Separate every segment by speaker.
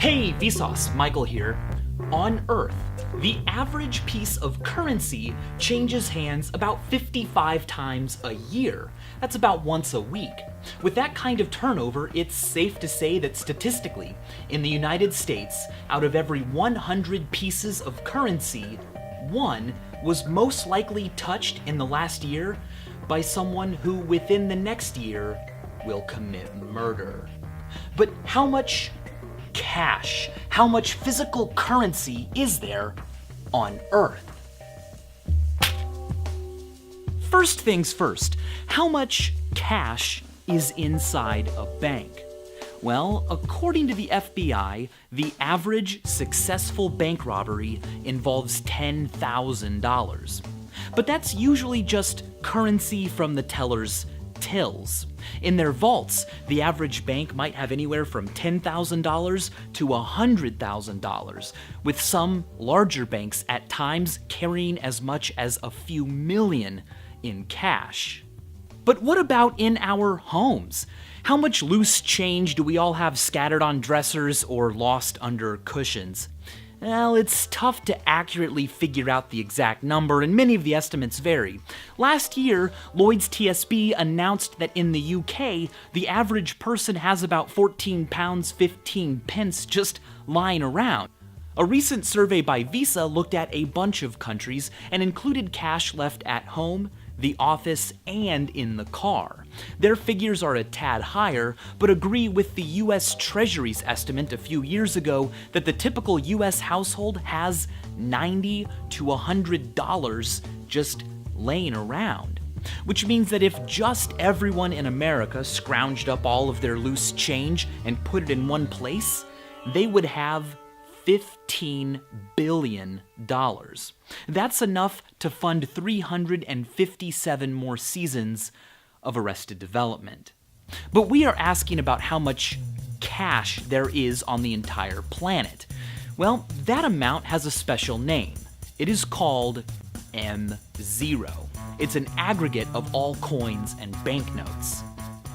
Speaker 1: Hey Vsauce, Michael here. On Earth, the average piece of currency changes hands about 55 times a year. That's about once a week. With that kind of turnover, it's safe to say that statistically, in the United States, out of every 100 pieces of currency, one was most likely touched in the last year by someone who within the next year will commit murder. But how much cash, how much physical currency is there on Earth? First things first, how much cash is inside a bank? Well, according to the FBI, the average successful bank robbery involves $10,000. But that's usually just currency from the teller's tills. In their vaults, the average bank might have anywhere from $10,000 to $100,000, with some larger banks at times carrying as much as a few million in cash. But what about in our homes? How much loose change do we all have scattered on dressers or lost under cushions? Well, it's tough to accurately figure out the exact number, and many of the estimates vary. Last year, Lloyds TSB announced that in the UK, the average person has about £14 15 just lying around. A recent survey by Visa looked at a bunch of countries and included cash left at home, the office, and in the car. Their figures are a tad higher, but agree with the US Treasury's estimate a few years ago that the typical US household has $90 to $100 just laying around. Which means that if just everyone in America scrounged up all of their loose change and put it in one place, they would have $15 billion. That's enough to fund 357 more seasons of Arrested Development. But we are asking about how much cash there is on the entire planet. Well, that amount has a special name. It is called M0. It's an aggregate of all coins and banknotes.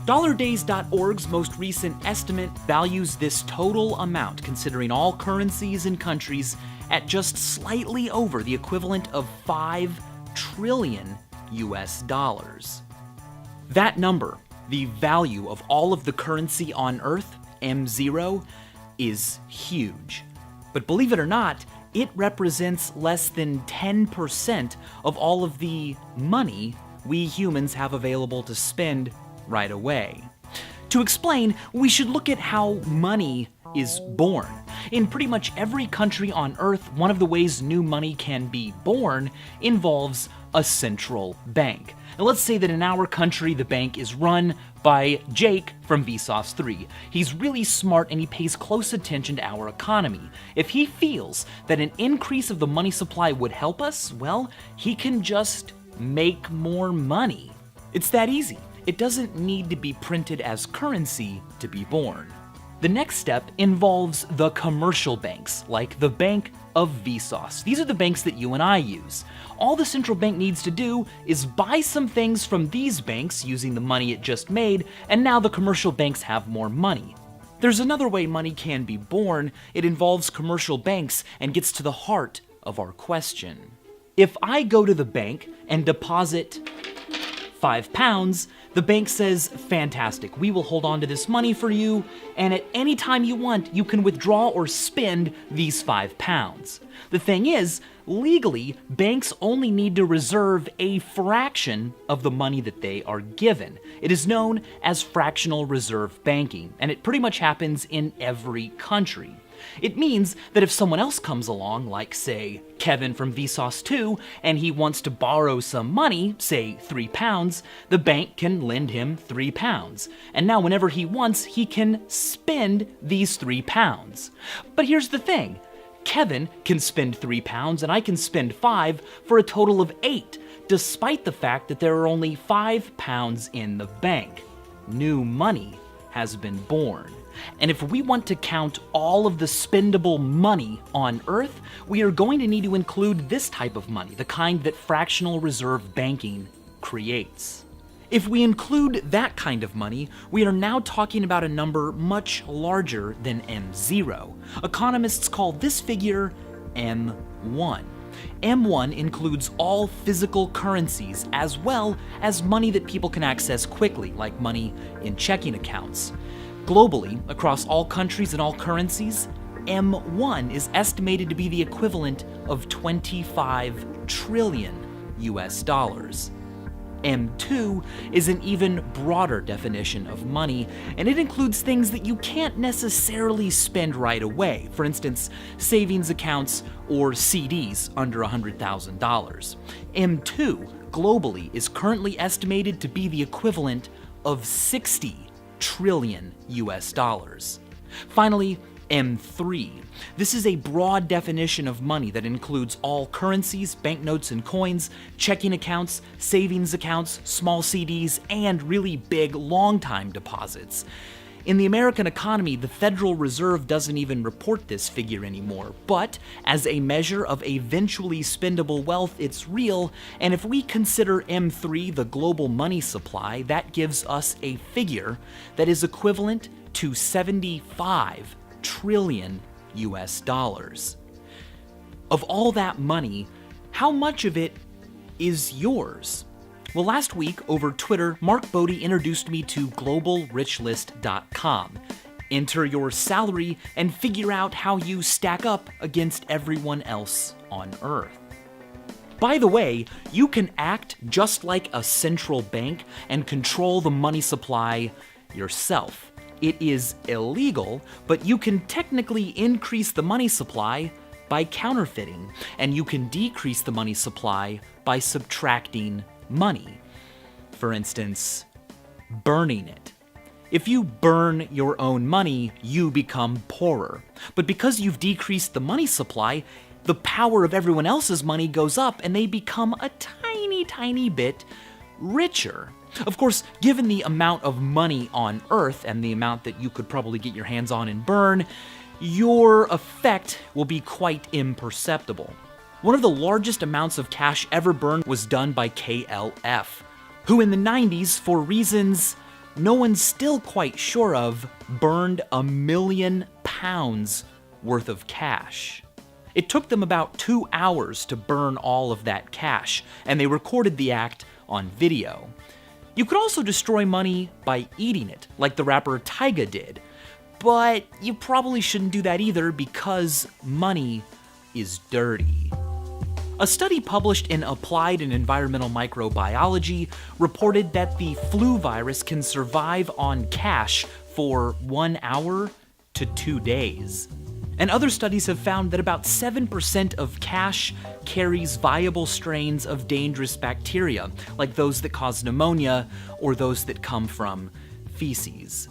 Speaker 1: DollarDays.org's most recent estimate values this total amount, considering all currencies and countries, at just slightly over the equivalent of 5 trillion US dollars. That number, the value of all of the currency on Earth, M0, is huge. But believe it or not, it represents less than 10% of all of the money we humans have available to spend right away. To explain, we should look at how money is born. In pretty much every country on Earth, one of the ways new money can be born involves a central bank. Now let's say that in our country, the bank is run by Jake from Vsauce 3. He's really smart and he pays close attention to our economy. If he feels that an increase of the money supply would help us, well, he can just make more money. It's that easy. It doesn't need to be printed as currency to be born. The next step involves the commercial banks, like the Bank of Vsauce. These are the banks that you and I use. All the central bank needs to do is buy some things from these banks using the money it just made, and now the commercial banks have more money. There's another way money can be born. It involves commercial banks and gets to the heart of our question. If I go to the bank and deposit £5, the bank says, fantastic, we will hold on to this money for you, and at any time you want, you can withdraw or spend these £5. The thing is, legally, banks only need to reserve a fraction of the money that they are given. It is known as fractional reserve banking, and it pretty much happens in every country. It means that if someone else comes along, like, say, Kevin from Vsauce 2, and he wants to borrow some money, say £3, the bank can lend him £3. And now whenever he wants, he can spend these £3. But here's the thing. Kevin can spend £3 and I can spend 5 for a total of 8, despite the fact that there are only £5 in the bank. New money has been born. And if we want to count all of the spendable money on Earth, we are going to need to include this type of money, the kind that fractional reserve banking creates. If we include that kind of money, we are now talking about a number much larger than M0. Economists call this figure M1. M1 includes all physical currencies as well as money that people can access quickly, like money in checking accounts. Globally, across all countries and all currencies, M1 is estimated to be the equivalent of 25 trillion US dollars. M2 is an even broader definition of money, and it includes things that you can't necessarily spend right away. For instance, savings accounts or CDs under $100,000. M2 globally is currently estimated to be the equivalent of 60 trillion US dollars. Finally, M3. This is a broad definition of money that includes all currencies, banknotes and coins, checking accounts, savings accounts, small CDs, and really big long-time deposits. In the American economy, the Federal Reserve doesn't even report this figure anymore, but as a measure of eventually spendable wealth, it's real, and if we consider M3 the global money supply, that gives us a figure that is equivalent to 75 trillion US dollars. Of all that money, how much of it is yours? Well, last week over Twitter, Mark Bodie introduced me to globalrichlist.com. Enter your salary and figure out how you stack up against everyone else on Earth. By the way, you can act just like a central bank and control the money supply yourself. It is illegal, but you can technically increase the money supply by counterfeiting, and you can decrease the money supply by subtracting money. For instance, burning it. If you burn your own money, you become poorer. But because you've decreased the money supply, the power of everyone else's money goes up and they become a tiny bit richer. Of course, given the amount of money on Earth and the amount that you could probably get your hands on and burn, your effect will be quite imperceptible. One of the largest amounts of cash ever burned was done by KLF, who in the 90s, for reasons no one's still quite sure of, burned 1 million pounds worth of cash. It took them about 2 hours to burn all of that cash, and they recorded the act on video. You could also destroy money by eating it, like the rapper Tyga did. But you probably shouldn't do that either because money is dirty. A study published in Applied and Environmental Microbiology reported that the flu virus can survive on cash for 1 hour to 2 days. And other studies have found that about 7% of cash carries viable strains of dangerous bacteria, like those that cause pneumonia or those that come from feces.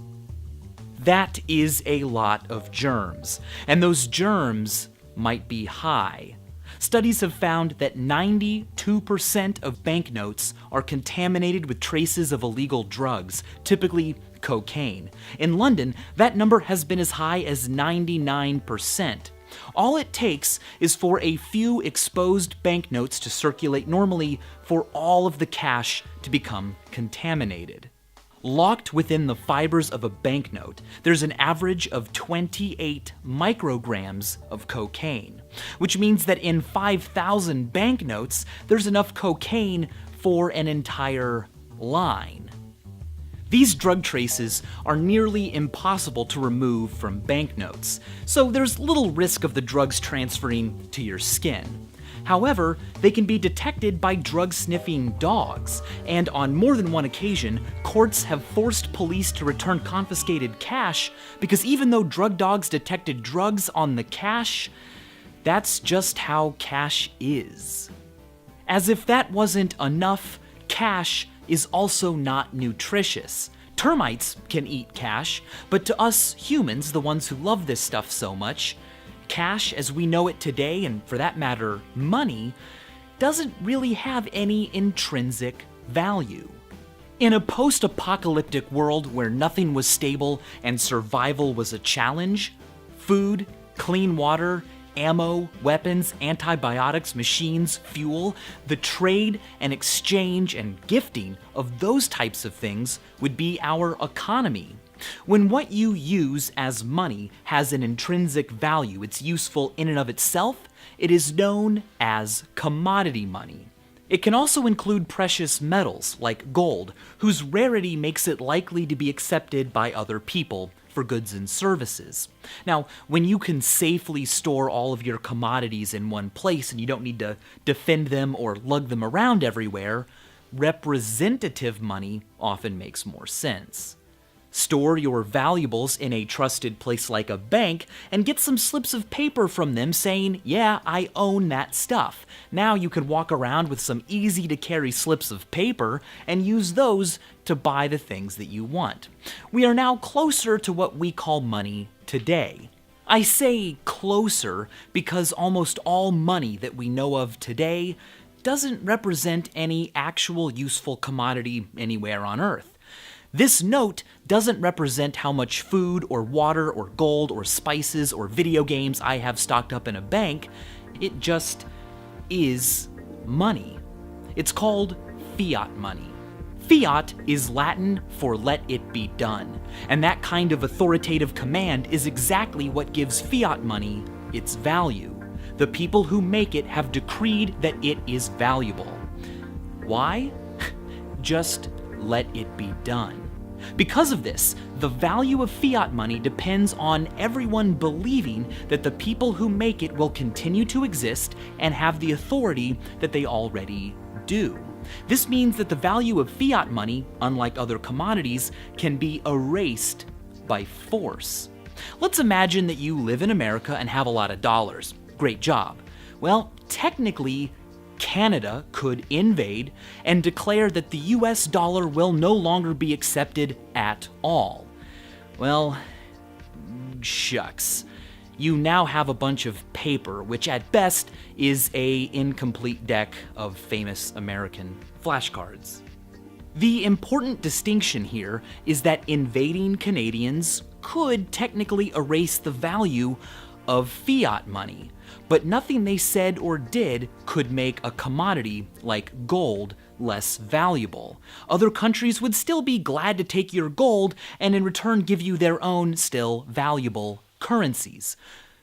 Speaker 1: That is a lot of germs, and those germs might be high. Studies have found that 92% of banknotes are contaminated with traces of illegal drugs, typically cocaine. In London, that number has been as high as 99%. All it takes is for a few exposed banknotes to circulate normally for all of the cash to become contaminated. Locked within the fibers of a banknote, there's an average of 28 micrograms of cocaine, which means that in 5,000 banknotes, there's enough cocaine for an entire line. These drug traces are nearly impossible to remove from banknotes, so there's little risk of the drugs transferring to your skin. However, they can be detected by drug-sniffing dogs, and on more than one occasion, courts have forced police to return confiscated cash because even though drug dogs detected drugs on the cash, that's just how cash is. As if that wasn't enough, cash is also not nutritious. Termites can eat cash, but to us humans, the ones who love this stuff so much, cash as we know it today, and for that matter, money, doesn't really have any intrinsic value. In a post-apocalyptic world where nothing was stable and survival was a challenge, food, clean water, ammo, weapons, antibiotics, machines, fuel, the trade and exchange and gifting of those types of things would be our economy. When what you use as money has an intrinsic value, it's useful in and of itself, it is known as commodity money. It can also include precious metals like gold, whose rarity makes it likely to be accepted by other people for goods and services. Now, when you can safely store all of your commodities in one place and you don't need to defend them or lug them around everywhere, representative money often makes more sense. Store your valuables in a trusted place like a bank and get some slips of paper from them saying, yeah, I own that stuff. Now you can walk around with some easy to carry slips of paper and use those to buy the things that you want. We are now closer to what we call money today. I say closer because almost all money that we know of today doesn't represent any actual useful commodity anywhere on Earth. This note doesn't represent how much food or water or gold or spices or video games I have stocked up in a bank. It just is money. It's called fiat money. Fiat is Latin for let it be done, and that kind of authoritative command is exactly what gives fiat money its value. The people who make it have decreed that it is valuable. Why? Just let it be done. Because of this, the value of fiat money depends on everyone believing that the people who make it will continue to exist and have the authority that they already do. This means that the value of fiat money, unlike other commodities, can be erased by force. Let's imagine that you live in America and have a lot of dollars. Great job. Well, technically, Canada could invade and declare that the US dollar will no longer be accepted at all. Well, shucks. You now have a bunch of paper, which at best is an incomplete deck of famous American flashcards. The important distinction here is that invading Canadians could technically erase the value of fiat money, but nothing they said or did could make a commodity like gold less valuable. Other countries would still be glad to take your gold and in return give you their own still valuable currencies.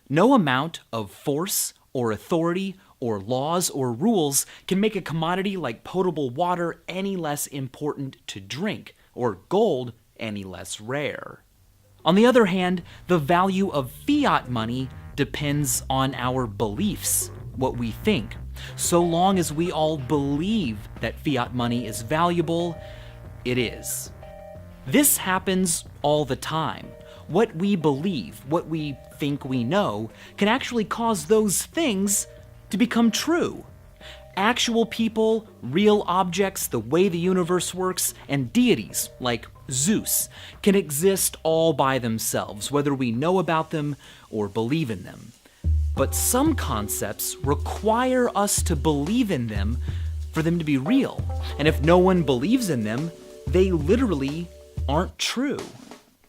Speaker 1: No amount of force or authority or laws or rules can make a commodity like potable water any less important to drink or gold any less rare. On the other hand, the value of fiat money depends on our beliefs, what we think. So long as we all believe that fiat money is valuable, it is. This happens all the time. What we believe, what we think we know, can actually cause those things to become true. Actual people, real objects, the way the universe works, and deities like Zeus can exist all by themselves, whether we know about them or believe in them. But some concepts require us to believe in them for them to be real. And if no one believes in them, they literally aren't true.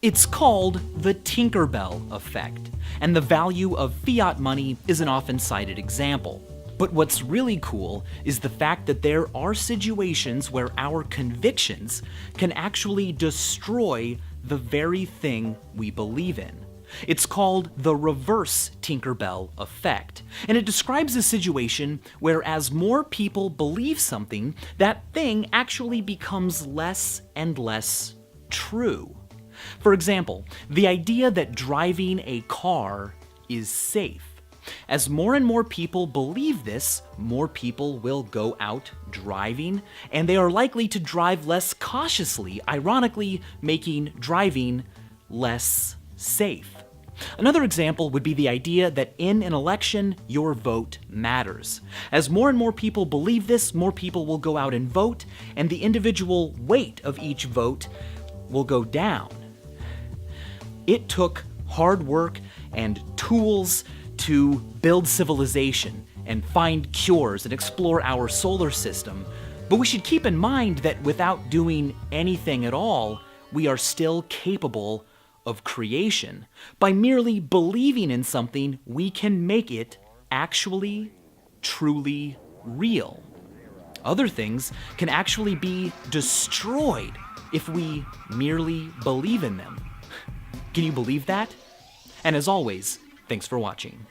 Speaker 1: It's called the Tinkerbell effect, and the value of fiat money is an often cited example. But what's really cool is the fact that there are situations where our convictions can actually destroy the very thing we believe in. It's called the reverse Tinkerbell effect, and it describes a situation where as more people believe something, that thing actually becomes less and less true. For example, the idea that driving a car is safe. As more and more people believe this, more people will go out driving, and they are likely to drive less cautiously, ironically making driving less safe. Another example would be the idea that in an election, your vote matters. As more and more people believe this, more people will go out and vote, and the individual weight of each vote will go down. It took hard work and tools to build civilization and find cures and explore our solar system. But we should keep in mind that without doing anything at all, we are still capable of creation. By merely believing in something, we can make it actually, truly real. Other things can actually be destroyed if we merely believe in them. Can you believe that? And as always, thanks for watching.